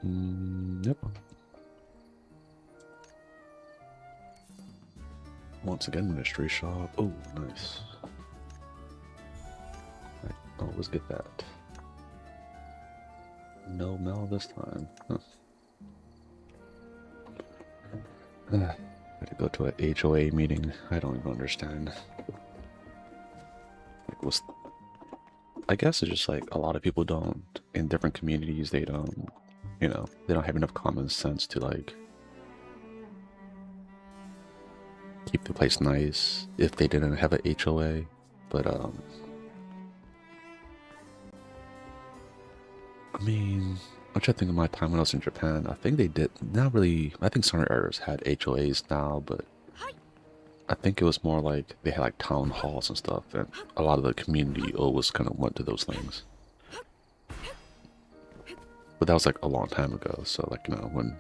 Yep. Once again, mystery shop. Oh, nice. Right. Oh, let's get that. No Mel this time. Huh. Had to go to a HOA meeting. I don't even understand. Like, what's? I guess it's just like a lot of people don't in different communities. They don't, they don't have enough common sense to like keep the place nice if they didn't have a HOA. But I mean, I'm trying to think of my time when I was in Japan. I think they did not really. I think some areas had HOAs now, but I think it was more like they had like town halls and stuff, and a lot of the community always kind of went to those things. But that was like a long time ago. So like when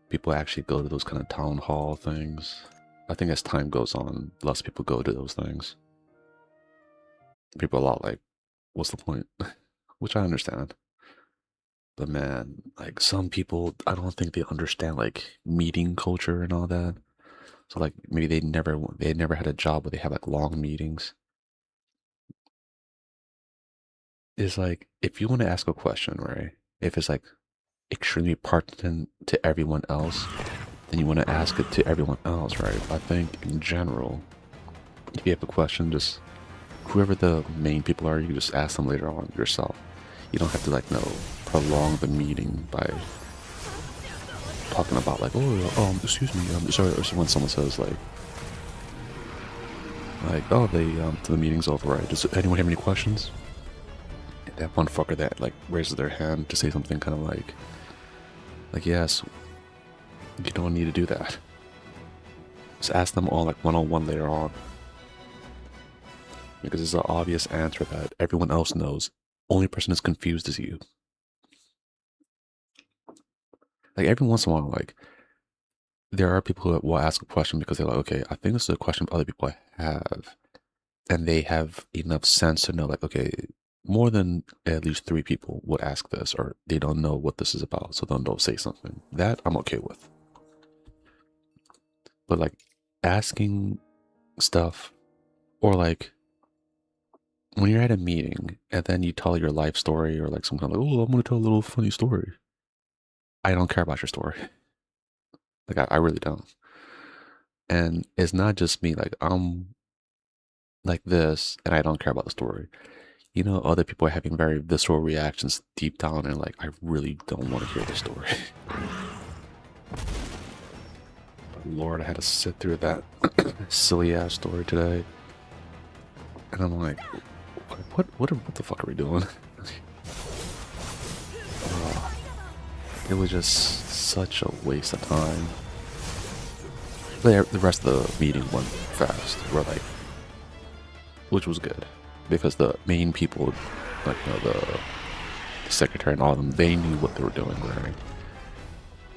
people actually go to those kind of town hall things, I think as time goes on, less people go to those things. People are a lot like, what's the point? Which I understand. But man, like some people, I don't think they understand like meeting culture and all that. So like maybe they never had a job where they have like long meetings. It's like if you want to ask a question, right? If it's like extremely pertinent to everyone else, then you want to ask it to everyone else, right? I think in general, if you have a question, just whoever the main people are, you can just ask them later on yourself. You don't have to like prolong the meeting by talking about like, oh, excuse me, sorry, or when someone says oh, the meeting's over, right? Does anyone have any questions? And that one fucker that like raises their hand to say something kind of like yes, you don't need to do that. Just ask them all like one-on-one later on. Because it's an obvious answer that everyone else knows. Only person that's confused is you. Like every once in a while, like there are people who will ask a question because they're like, okay, I think this is a question other people have, and they have enough sense to know, like, okay, more than at least three people would ask this, or they don't know what this is about, so then they'll say something. That I'm okay with. But like asking stuff, or like when you're at a meeting and then you tell your life story, or like some kind of like, oh, I'm gonna tell a little funny story. I don't care about your story. Like I really don't. And it's not just me. Like I'm like this, and I don't care about the story. Other people are having very visceral reactions deep down, and like I really don't want to hear the story. But Lord, I had to sit through that silly ass story today, and I'm like, what the fuck are we doing? Oh, it was just such a waste of time. The rest of the meeting went fast. We're like, which was good because the main people, like the secretary and all of them, they knew what they were doing. Right?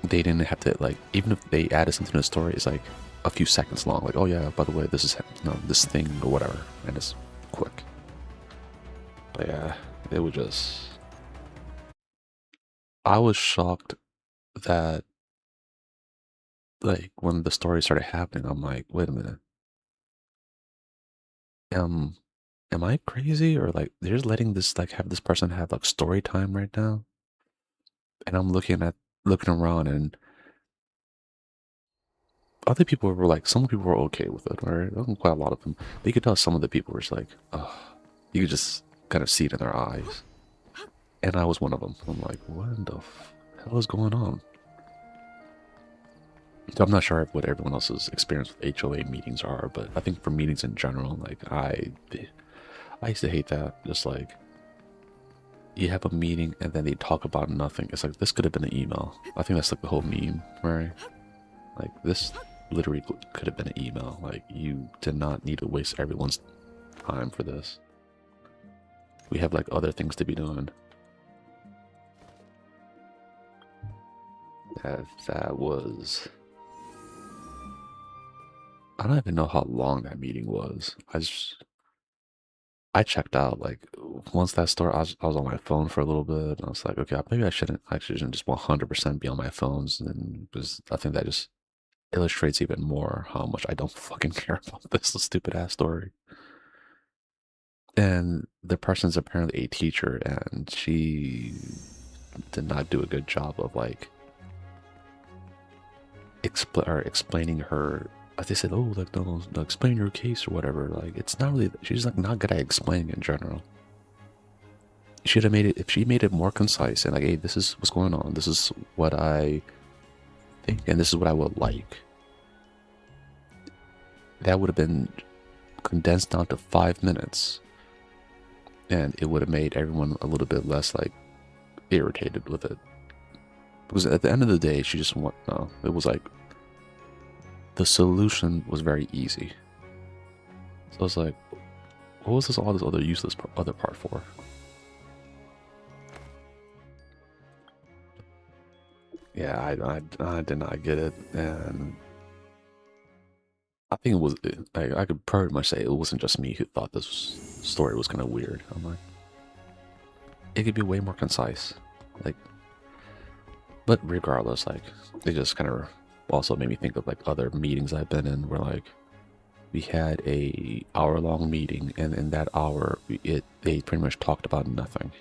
They didn't have to like, even if they added something to the story, it's like a few seconds long. Like, oh yeah, by the way, this is this thing or whatever, and it's quick. But yeah, it was just. I was shocked that like when the story started happening, I'm like, wait a minute, um, am I crazy or like they're just letting this like have this person have like story time right now? And I'm looking around and other people were like, some people were okay with it, right? Quite a lot of them. But you could tell some of the people were just like, oh, you could just kind of see it in their eyes. And I was one of them. I'm like, what in the hell is going on? So I'm not sure what everyone else's experience with HOA meetings are, but I think for meetings in general, like I used to hate that. Just like you have a meeting and then they talk about nothing. It's like this could have been an email. I think that's like the whole meme, right? Like this literally could have been an email. Like you did not need to waste everyone's time for this. We have like other things to be doing. That was. I don't even know how long that meeting was. I checked out like once that started, I was on my phone for a little bit. And I was like, okay, maybe I shouldn't just 100% be on my phones. And because I think that just illustrates even more how much I don't fucking care about this stupid ass story. And the person's apparently a teacher, and she did not do a good job of like explaining her. They said, "Oh, like no, explain your case or whatever." Like it's not really. She's like not good at explaining in general. She should have made it if she made it more concise and like, "Hey, this is what's going on. This is what I think, and this is what I would like." That would have been condensed down to 5 minutes, and it would have made everyone a little bit less like irritated with it. Because at the end of the day, she just want no. It was like the solution was very easy. So I was like, what was all this other useless other part for? Yeah, I did not get it, and I think it was. I could pretty much say it wasn't just me who thought this story was kind of weird. I'm like, it could be way more concise, like. But regardless, like, it just kind of also made me think of like other meetings I've been in where like we had a hour-long meeting, and in that hour, they pretty much talked about nothing.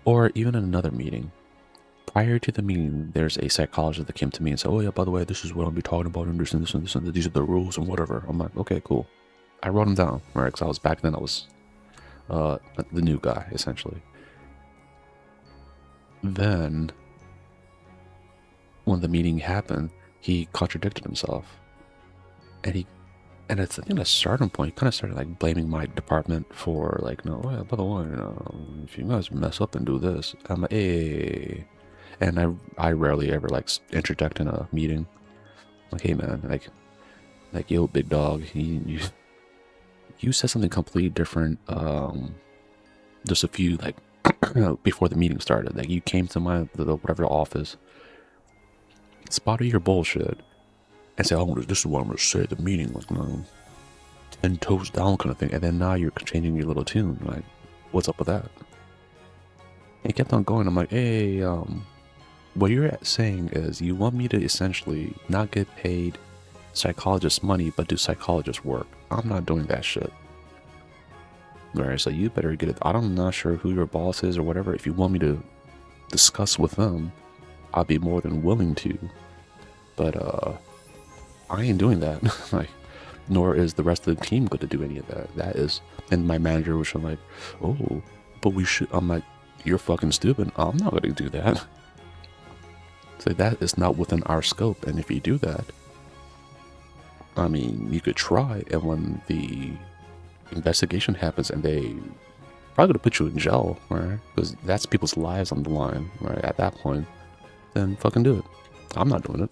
Or even in another meeting, prior to the meeting, there's a psychologist that came to me and said, "Oh yeah, by the way, this is what I'll be talking about, and this and this and this, and these are the rules and whatever." I'm like, okay, cool. I wrote them down, right? Because I was back then, I was the new guy essentially. Then when the meeting happened, he contradicted himself, and at a certain point, he kind of started like blaming my department for like, no, yeah, by the way, if you guys mess up and do this, I'm like, hey, and I rarely ever like interject in a meeting, like, hey man, like yo, big dog, you said something completely different, just a few like before the meeting started, like you came to the whatever office, spotted your bullshit, and say, "Oh, this is what I'm gonna say at the meeting," like, no, 10 toes down kind of thing, and then now you're changing your little tune, like, what's up with that? And he kept on going. I'm like, hey, what you're saying is you want me to essentially not get paid psychologist money, but do psychologist work. I'm not doing that shit. Alright, so you better get it. I'm not sure who your boss is or whatever. If you want me to discuss with them, I'll be more than willing to. But I ain't doing that. Like, nor is the rest of the team going to do any of that. That is, and my manager was like, "Oh, but we should." I'm like, "You're fucking stupid. I'm not going to do that." So that is not within our scope. And if you do that, I mean, you could try. And when the investigation happens, and they probably going to put you in jail, right? Because that's people's lives on the line, right? At that point, then fucking do it. I'm not doing it.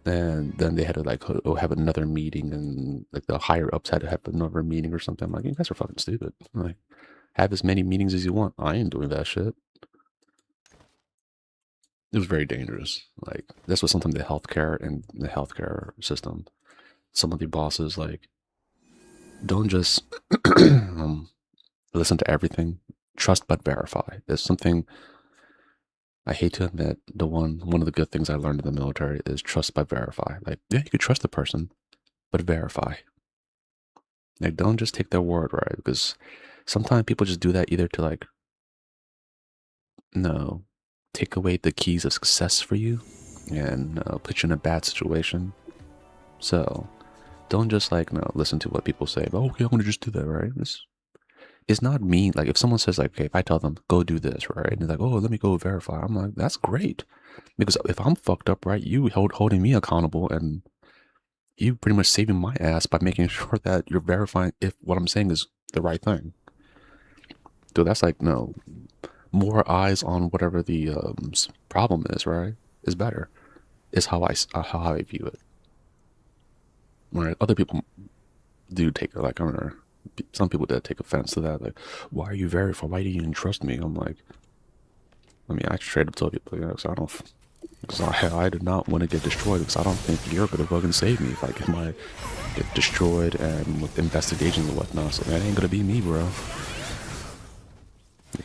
And then they had to like have another meeting, and like the higher ups had to have another meeting or something. I'm like, you guys are fucking stupid. Like, have as many meetings as you want. I ain't doing that shit. It was very dangerous. Like, this was something the healthcare system. Some of the bosses like don't just listen to everything. Trust but verify. There's something I hate to admit. One of the good things I learned in the military is trust but verify. Like, yeah, you could trust the person, but verify. Like, don't just take their word, right? Because sometimes people just do that either to like, no, take away the keys of success for you and put you in a bad situation. So don't just like, no, listen to what people say. Oh, okay, I'm gonna just do that, right? It's not mean. Like, if someone says like, okay, if I tell them go do this, right, and they're like, oh, let me go verify. I'm like, that's great, because if I'm fucked up, right, you holding me accountable, and you pretty much saving my ass by making sure that you're verifying if what I'm saying is the right thing. So that's like, no, more eyes on whatever the problem is, right, is better. Is how I view it. Right? Other people do take it like, I don't know. Some people did take offense to that. Like, why are you verifying? Why do you even trust me? I'm like, I mean, I straight up told people, because I don't, because I did not want to get destroyed, because I don't think you're gonna fucking save me if I get destroyed and with investigations and whatnot. So that ain't gonna be me, bro.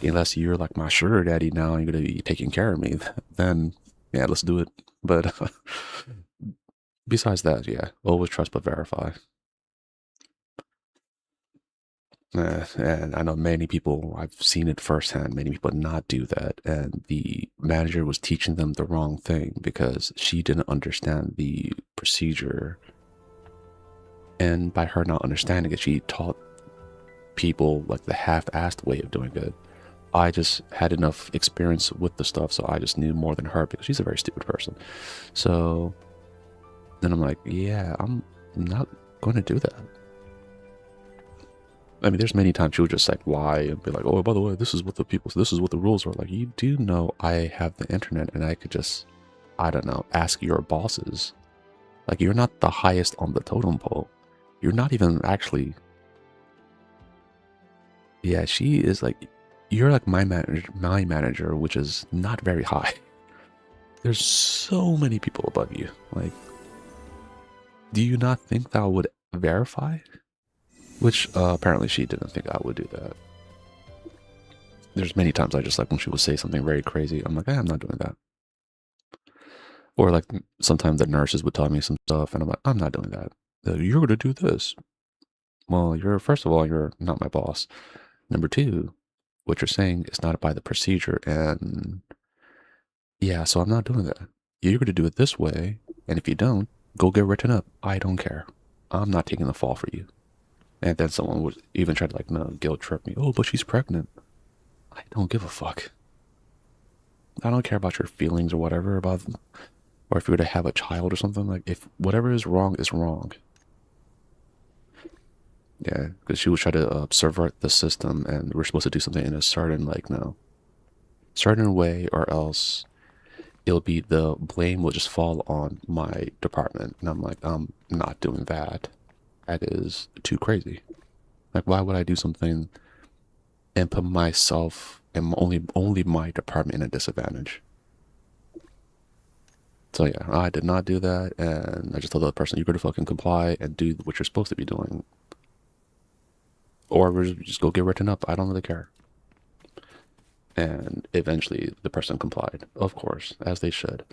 unless you're like my sugar daddy now and you're gonna be taking care of me, then yeah, let's do it. But besides that, yeah, always trust but verify. And I know many people, I've seen it firsthand, many people not do that. And the manager was teaching them the wrong thing because she didn't understand the procedure. And by her not understanding it, she taught people like the half-assed way of doing it. I just had enough experience with the stuff, so I just knew more than her because she's a very stupid person. So then I'm like, yeah, I'm not going to do that. I mean, there's many times she would just like lie and be like, oh, by the way, this is what this is what the rules are. Like, you do know I have the internet and I could just, I don't know, ask your bosses. Like, you're not the highest on the totem pole. You're not even actually, yeah, she is like, you're like my manager, which is not very high. There's so many people above you. Like, do you not think that would verify? Which apparently she didn't think I would do that. There's many times I just like when she would say something very crazy, I'm like, I'm not doing that. Or like sometimes the nurses would tell me some stuff and I'm like, I'm not doing that. You're going to do this. Well, first of all, you're not my boss. Number two, what you're saying is not by the procedure. And yeah, so I'm not doing that. You're going to do it this way. And if you don't, go get written up. I don't care. I'm not taking the fall for you. And then someone would even try to like, no, guilt trip me. Oh, but she's pregnant. I don't give a fuck. I don't care about your feelings or whatever about, or if you're to have a child or something. Like, if whatever is wrong is wrong. Yeah, because she would try to subvert the system, and we're supposed to do something in a certain, like, no, certain way, or else it'll be the blame will just fall on my department. And I'm like, I'm not doing that. That is too crazy. Like, why would I do something and put myself and only my department in a disadvantage? So yeah, I did not do that, and I just told the other person, you better fucking comply and do what you're supposed to be doing. Or we'll just go get written up. I don't really care. And eventually the person complied, of course, as they should.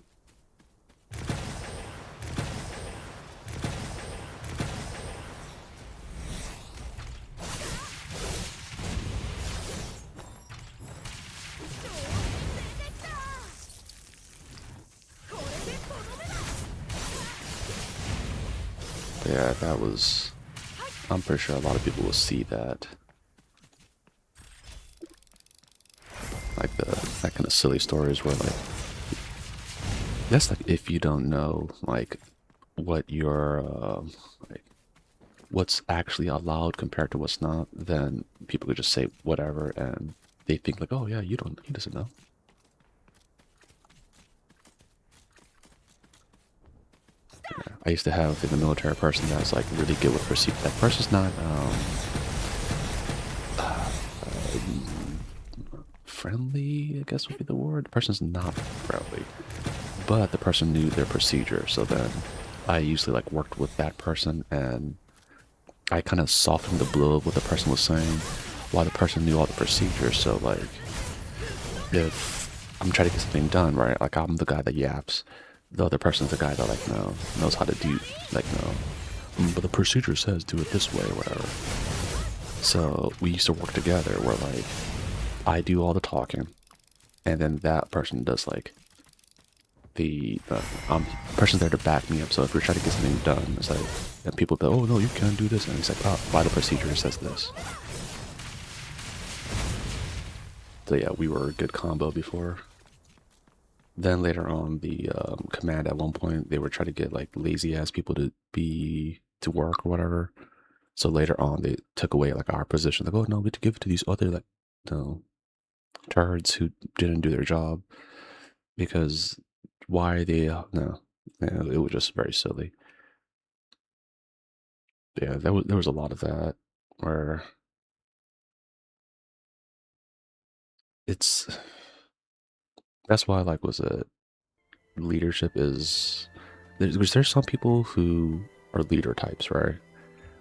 But yeah, that was, I'm pretty sure a lot of people will see that. Like that kind of silly stories where like, that's like if you don't know like what your like what's actually allowed compared to what's not, then people could just say whatever and they think like, oh yeah, he doesn't know. Yeah, I used to have in the military a person that's like really good with procedure. That person's not friendly, I guess would be the word. The person's not friendly, but the person knew their procedure. So then I usually like worked with that person and I kind of softened the blow of what the person was saying while the person knew all the procedures. So like if I'm trying to get something done, right? Like I'm the guy that yaps. The other person's the guy that like knows how to do like no. But the procedure says do it this way or whatever. So we used to work together where like I do all the talking and then that person does like the person's there to back me up. So if we're trying to get something done, it's like and people go, oh no, you can't do this, and it's like, oh, by the procedure it says this. So yeah, we were a good combo before. Then later on, the command at one point they were trying to get like lazy ass people to work or whatever. So later on, they took away like our position. Like, oh no, we had to give it to these other like no turds who didn't do their job because why they no, yeah, it was just very silly. Yeah, there was a lot of that where it's that's why like was it leadership is there's some people who are leader types, right?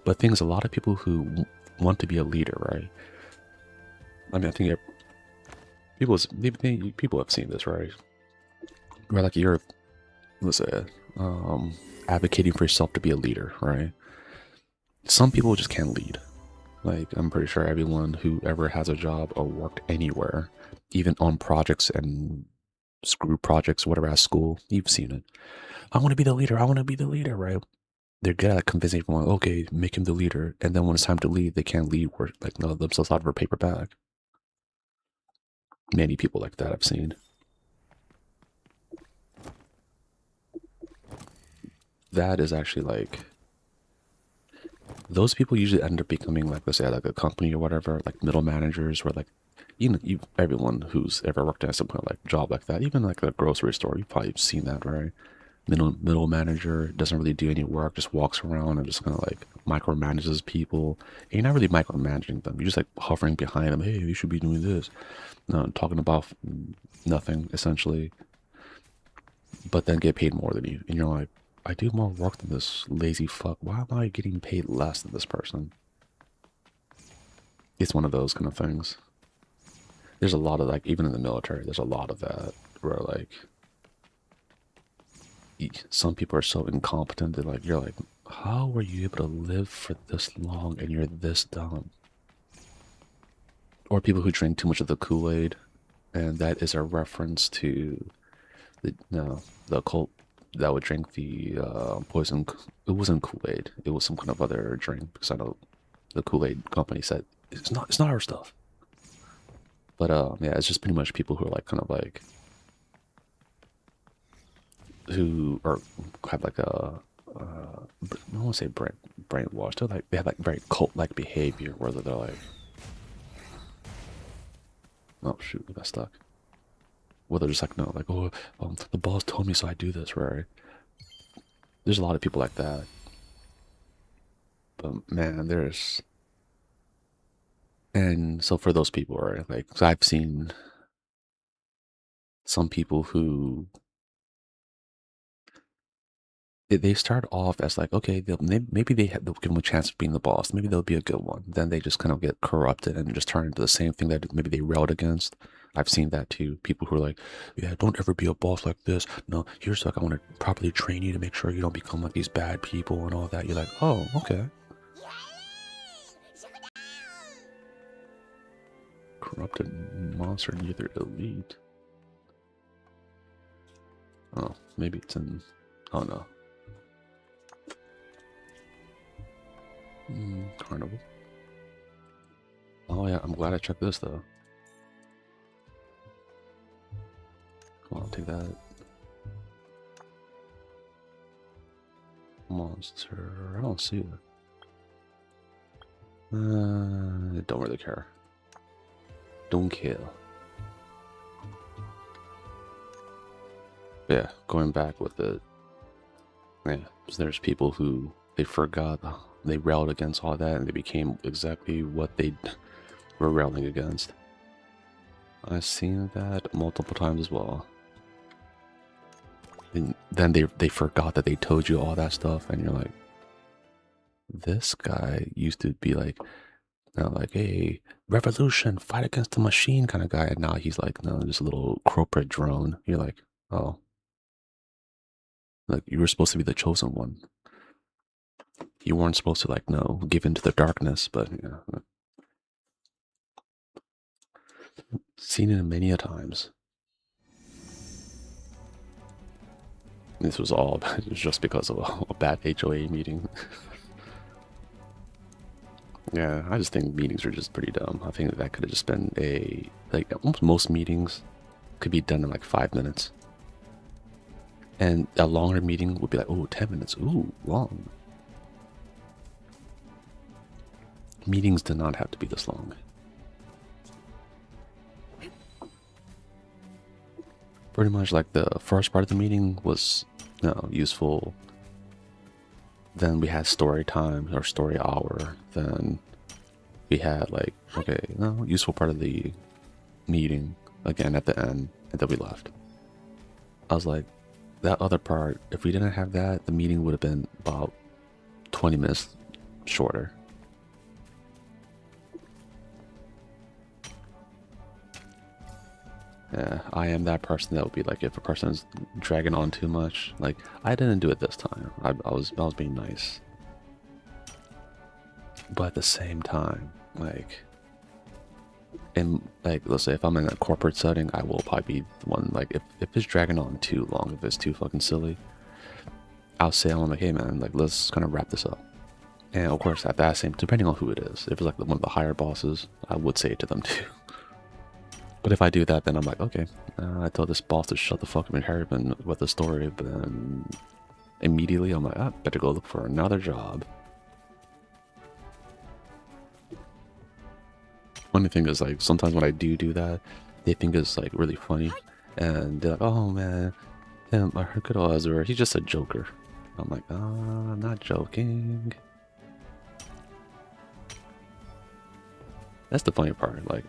But things a lot of people who want to be a leader, right? I mean, I think people have seen this, right? Where like you're, let's say, advocating for yourself to be a leader, right? Some people just can't lead. Like I'm pretty sure everyone who ever has a job or worked anywhere, even on projects and screw projects, whatever at school, you've seen it. I want to be the leader. I want to be the leader, right? They're good at convincing everyone, okay, make him the leader. And then when it's time to leave, they can't leave or like know themselves out of a paper bag. Many people like that I've seen. That is actually like, those people usually end up becoming like, let's say like a company or whatever, like middle managers or like, everyone who's ever worked at some kind of like job like that, even like a grocery store, you've probably seen that, right? Middle manager doesn't really do any work, just walks around and just kind of like micromanages people. And you're not really micromanaging them. You're just like hovering behind them. Hey, you should be doing this. No, talking about nothing essentially, but then get paid more than you. And you're like, I do more work than this lazy fuck. Why am I getting paid less than this person? It's one of those kind of things. There's a lot of like, even in the military, there's a lot of that where like some people are so incompetent that like you're like, how were you able to live for this long and you're this dumb? Or people who drink too much of the Kool-Aid, and that is a reference to the no the cult that would drink the poison. It wasn't Kool-Aid. It was some kind of other drink because I know the Kool-Aid company said it's not our stuff. But yeah, it's just pretty much people who are like kind of like who are have like I don't want to say brainwashed. They're like they have like very cult-like behavior, where they're like, oh shoot, we got stuck. Where they're just like, no, like, oh, the boss told me, so I do this, right? There's a lot of people like that, but man, and so for those people, right? Like, so I've seen some people who they start off as like, okay, maybe they'll give them a chance of being the boss. Maybe they'll be a good one. Then they just kind of get corrupted and just turn into the same thing that maybe they railed against. I've seen that too. People who are like, yeah, don't ever be a boss like this. No, here's like, I want to properly train you to make sure you don't become like these bad people and all that. You're like, oh, okay. Corrupted monster, neither elite. Oh, maybe it's in, oh no. Carnival. Oh yeah, I'm glad I checked this though. Come on, take that. Monster, I don't see it. Don't really care. Don't care. Yeah, going back with it. Yeah, so there's people who they forgot, they railed against all that and they became exactly what they were railing against. I've seen that multiple times as well. And then they forgot that they told you all that stuff and you're like, this guy used to be like, like, hey, revolution, fight against the machine kind of guy. And now he's like, no, just a little corporate drone. You're like, oh, like you were supposed to be the chosen one. You weren't supposed to like, no, give into the darkness, but yeah. Seen it many a times. This was all just because of a bad HOA meeting. Yeah, I just think meetings are just pretty dumb. I think that could have just been like almost most meetings could be done in like 5 minutes. And a longer meeting would be like, oh, 10 minutes. Ooh, long. Meetings do not have to be this long. Pretty much like the first part of the meeting was useful. Then we had story time or story hour. Then we had like, okay, useful part of the meeting again at the end, and then we left. I was like, that other part, if we didn't have that, the meeting would have been about 20 minutes shorter. Yeah, I am that person that would be like, if a person is dragging on too much, like, I didn't do it this time. I was being nice. But at the same time, like, in, like, let's say if I'm in a corporate setting, I will probably be the one, like, if it's dragging on too long, if it's too fucking silly, I'll say, I'm like, hey man, like, let's kind of wrap this up. And of course, at that same, depending on who it is, if it's like one of the higher bosses, I would say it to them too. But if I do that, then I'm like, okay, I told this boss to shut the fuck up and hurry up and with the story, but then immediately I'm like, I better go look for another job. Funny thing is, like, sometimes when I do that, they think it's like really funny, and they're like, oh man, him or her good odds, or he's just a joker. I'm like, I'm not joking. That's the funny part. Like,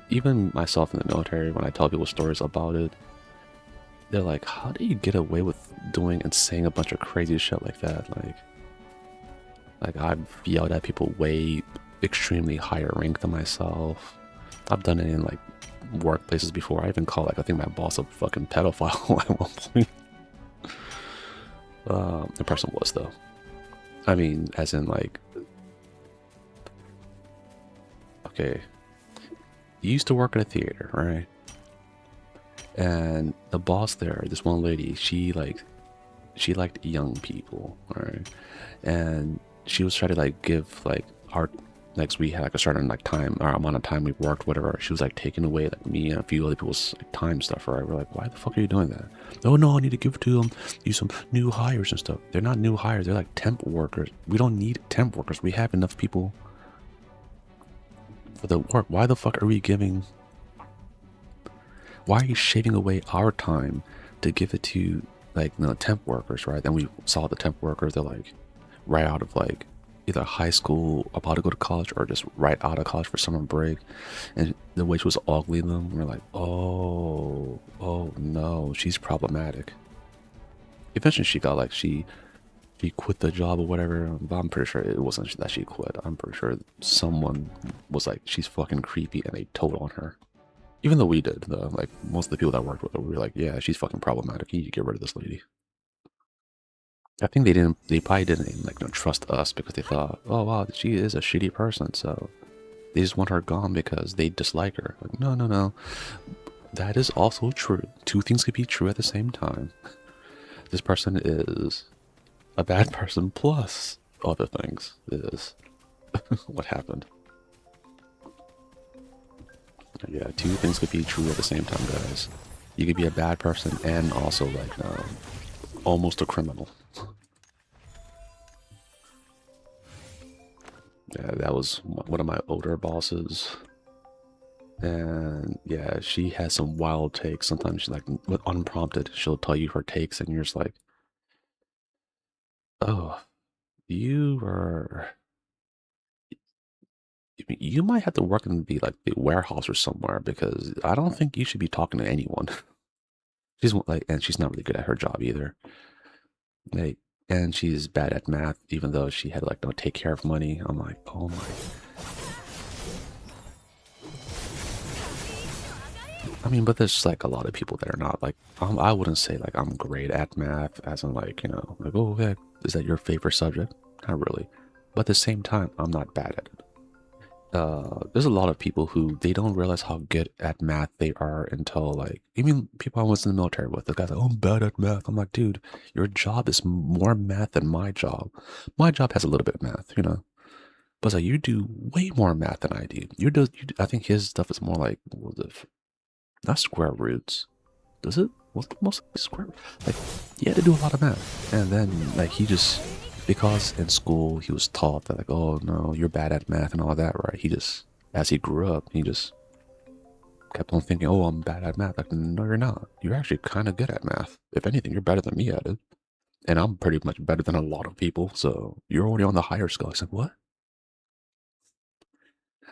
even myself in the military, when I tell people stories about it, they're like, how do you get away with doing and saying a bunch of crazy shit like that? Like I've yelled at people way extremely higher rank than myself. I've done it in like workplaces before. I even called, like, I think my boss a fucking pedophile at one point. The person was, though. I mean, as in, like, okay, you used to work at a theater, right? And the boss there, this one lady, she liked young people, right? And she was trying to like give like our, like, we had like a certain like time or amount of time we worked, whatever. She was like taking away like me and a few other people's like, time stuff, right? We're like, why the fuck are you doing that? Oh no, I need to give it to them. Use some new hires and stuff. They're not new hires. They're like temp workers. We don't need temp workers. We have enough people for the work. Why the fuck are we giving? Why are you shaving away our time to give it to, like, temp workers, right? Then we saw the temp workers, they're like right out of like either high school, about to go to college, or just right out of college for summer break, and the witch was ogling them. We're like, oh no, she's problematic. Eventually she got like, she quit the job or whatever, but I'm pretty sure it wasn't that she quit. I'm pretty sure someone was like, she's fucking creepy, and they told on her. Even though we did, though, like, most of the people that worked with her, we were like, yeah, she's fucking problematic. You need to get rid of this lady. I think they probably didn't, like, trust us because they thought, oh wow, she is a shitty person, so they just want her gone because they dislike her. Like, no. That is also true. Two things could be true at the same time. This person is a bad person, plus other things is what happened. Yeah, two things could be true at the same time, guys. You could be a bad person and also, like, almost a criminal. Yeah, that was one of my older bosses. And yeah, she has some wild takes. Sometimes she, like, unprompted, she'll tell you her takes and you're just like, oh, you are, you might have to work in the, like, the warehouse or somewhere, because I don't think you should be talking to anyone. She's like, and she's not really good at her job either. Like, and she's bad at math, even though she had, like, no take care of money. I'm like, oh my. I mean, but there's like a lot of people that are not like, I wouldn't say like I'm great at math, as in, like, like, oh yeah, is that your favorite subject? Not really. But at the same time, I'm not bad at it. There's a lot of people who they don't realize how good at math they are until, like, even people I was in the military with. The guy's like, oh, I'm bad at math. I'm like, dude, your job is more math than my job. My job has a little bit of math, but it's like, you do way more math than I do. I think his stuff is more like, not square roots. Does it? What's mostly square? Like, he had to do a lot of math, and then, like, he just, because in school he was taught that, like, oh no, you're bad at math and all that, right? He just, as he grew up, he just kept on thinking, oh, I'm bad at math. Like, no, you're not. You're actually kind of good at math. If anything, you're better than me at it, and I'm pretty much better than a lot of people. So you're already on the higher scale. He's like, what?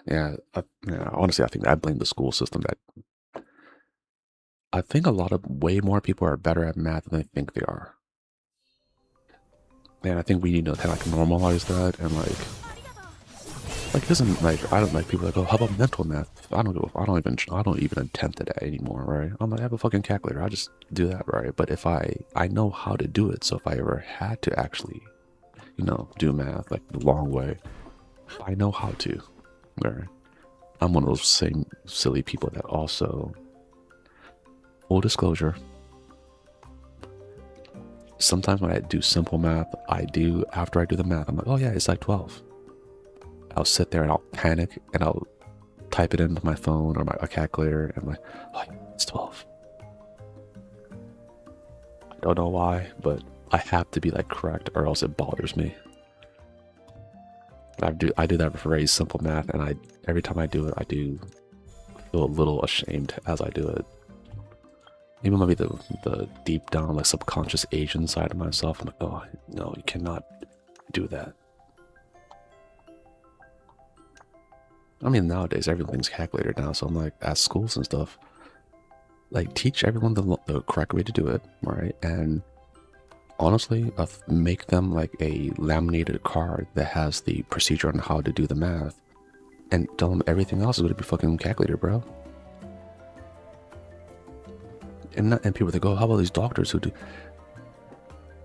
Yeah. Honestly, I think I blame the school system. That I think a lot of way more people are better at math than they think they are. And I think we need to kind of like normalize that and like, Like, it doesn't like I don't like people that go, how about mental math? I don't even attempt it anymore, right? I'm like, I have a fucking calculator. I just do that, right? But if I know how to do it, so if I ever had to actually, do math like the long way, I know how to. Right? I'm one of those same silly people that also, full disclosure, sometimes when I do simple math, after I do the math, I'm like, oh yeah, it's like 12. I'll sit there and I'll panic and I'll type it into my phone or a calculator and I'm like, oh, it's 12. I don't know why, but I have to be like correct or else it bothers me. I do that for very simple math, and every time I do it, I do feel a little ashamed as I do it. Even maybe the deep down, like subconscious Asian side of myself, I'm like, oh no, you cannot do that. I mean, nowadays everything's calculated now, so I'm like, at schools and stuff, like teach everyone the correct way to do it, right? And honestly, make them like a laminated card that has the procedure on how to do the math, and tell them everything else is going to be fucking calculated, bro. And people that go, how about these doctors who do?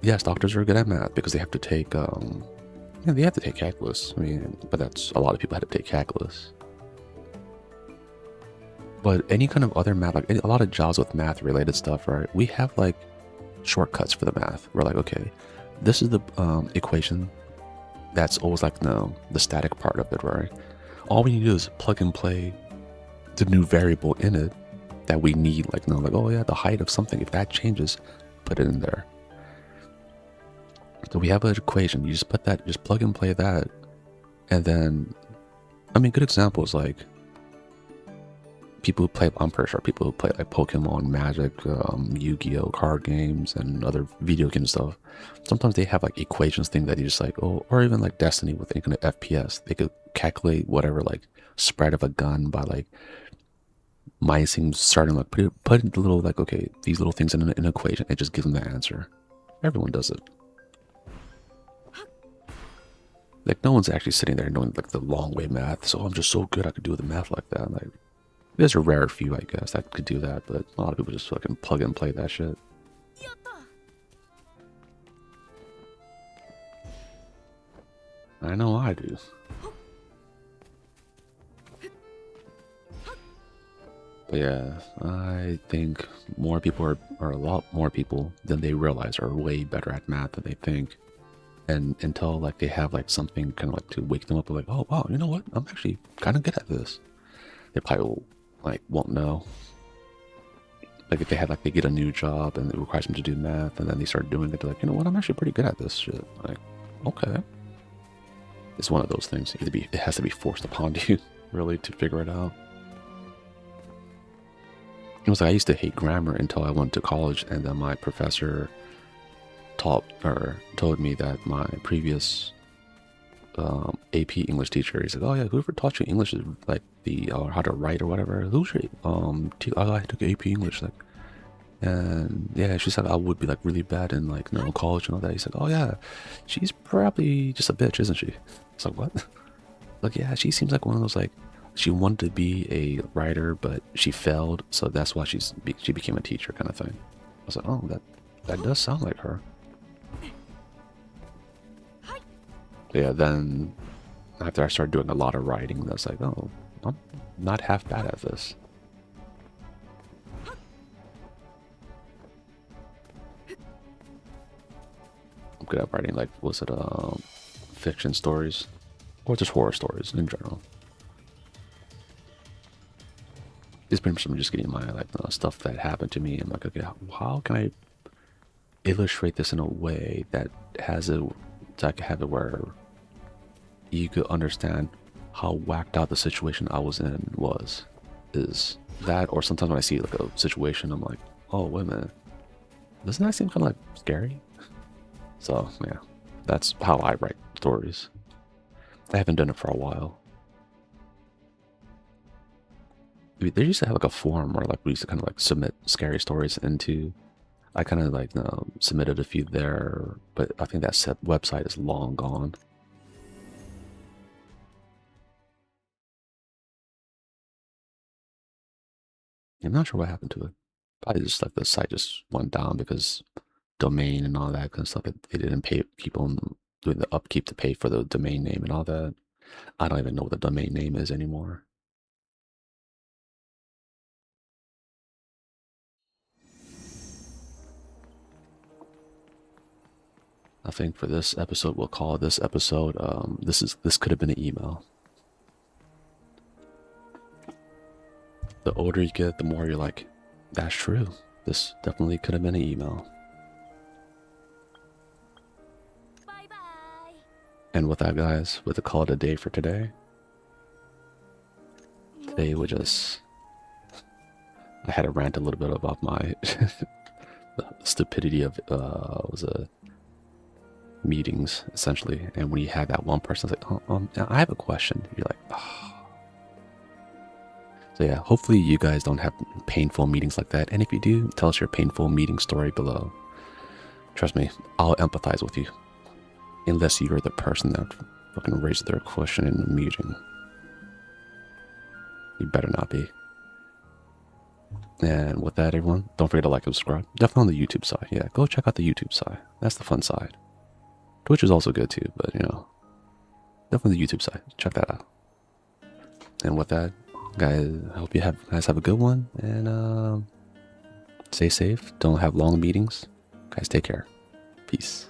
Yes, doctors are good at math because they have to take, they have to take calculus. I mean, but that's a lot of people had to take calculus. But any kind of other math, like a lot of jobs with math related stuff, right? We have like shortcuts for the math. We're like, okay, this is the equation that's always like the static part of it, right? All we need to do is plug and play the new variable in it that we need, like oh yeah, the height of something, if that changes, put it in there. So we have an equation, you just plug and play that, and then, I mean, good examples like people who play, I'm pretty sure people who play like Pokemon, Magic, Yu-Gi-Oh card games, and other video game stuff, sometimes they have like equations thing that you just like, oh, or even like Destiny with any kind of FPS, they could calculate whatever like spread of a gun by like minusing certain, like put the little like, okay, these little things in an equation, it just gives them the answer. Everyone does it. Like no one's actually sitting there knowing like the long way math, so I'm just so good I could do the math like that. Like there's a rare few, I guess, that could do that, but a lot of people just fucking plug and play that shit. I know I do. But yeah, I think more people are a lot more people than they realize are way better at math than they think. And until like they have like something kind of like to wake them up, like, oh wow, you know what? I'm actually kind of good at this. They probably won't know. Like if they had they get a new job and it requires them to do math, and then they start doing it, they're like, you know what? I'm actually pretty good at this shit. Like, okay. It's one of those things. It has to be forced upon you, really, to figure it out. It was like I used to hate grammar until I went to college, and then my professor told me that my previous AP English teacher, he's like, oh yeah, whoever taught you English is like or how to write or whatever. Who's your I took AP English, like, and yeah, she said I would be like really bad in like college and all that. He said, oh yeah, she's probably just a bitch, isn't she? It's like, what? Like, yeah, she seems like one of those like, she wanted to be a writer but she failed, so that's why she became a teacher kind of thing. I was like, oh, that does sound like her. Yeah, then after I started doing a lot of writing, I was like, oh, I'm not half bad at this. I'm good at writing, like, was it fiction stories or just horror stories in general. It's pretty much I'm just getting my stuff that happened to me. I'm like, okay, how can I illustrate this in a way that has it, so I can have it where you could understand how whacked out the situation I was in is that, or sometimes when I see like a situation, I'm like, oh wait a minute, doesn't that seem kind of like scary? So yeah, that's how I write stories. I haven't done it for a while. They used to have like a forum where like we used to kind of like submit scary stories into. I kind of like submitted a few there, but I think that website is long gone. I'm not sure what happened to it. Probably just like the site just went down because domain and all that kind of stuff. They didn't pay people doing the upkeep to pay for the domain name and all that. I don't even know what the domain name is anymore. I think for this episode, we'll call this episode. This could have been an email. The older you get, the more you're like, that's true. This definitely could have been an email. Bye bye. And with that, guys, with the call it a day for today. Today we just, I had to rant a little bit about my the stupidity of was a meetings essentially. And when you have that one person that's like, I have a question. You're like, oh. So yeah, hopefully you guys don't have painful meetings like that. And if you do, tell us your painful meeting story below. Trust me, I'll empathize with you. Unless you're the person that fucking raised their question in the meeting. You better not be. And with that, everyone, don't forget to like and subscribe. Definitely on the YouTube side. Yeah, go check out the YouTube side. That's the fun side. Twitch is also good too, but you know, definitely the YouTube side. Check that out. And with that, guys, I hope you guys have a good one, and stay safe. Don't have long meetings. Guys, take care. Peace.